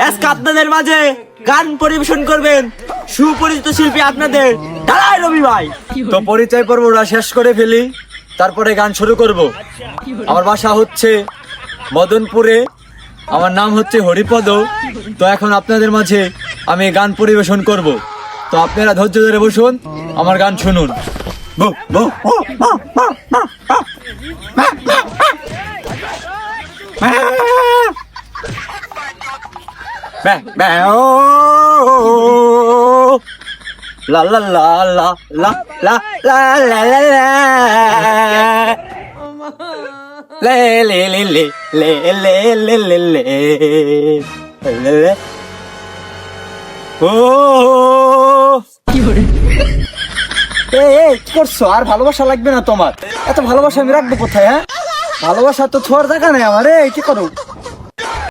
আজকে আপনাদের মাঝে গান পরিবেশন করবেন সুপরিচিত শিল্পী আপনাদের ডালাই রবি ভাই। তো পরিচয় পর্বটা শেষ করে ফেলি, তারপরে গান শুরু করব। আমার বাসা হচ্ছে মদনপুরে, আমার নাম হচ্ছে হরিপদ। তো এখন আপনাদের মাঝে আমি গান পরিবেশন করব, তো আপনারা ধৈর্য ধরে বসুন, আমার গান শুনুন। লা লা লা লা লা লা লা লা লা লা লে লে লে লে লে লে লে লে লে লে ও কি করছো? আর ভালোবাসা লাগবে না তোমার? এত ভালোবাসা আমি রাখবো কোথায়? হ্যাঁ, ভালোবাসা তো ছোঁয়ার জায়গা নেই আমার। কি করো?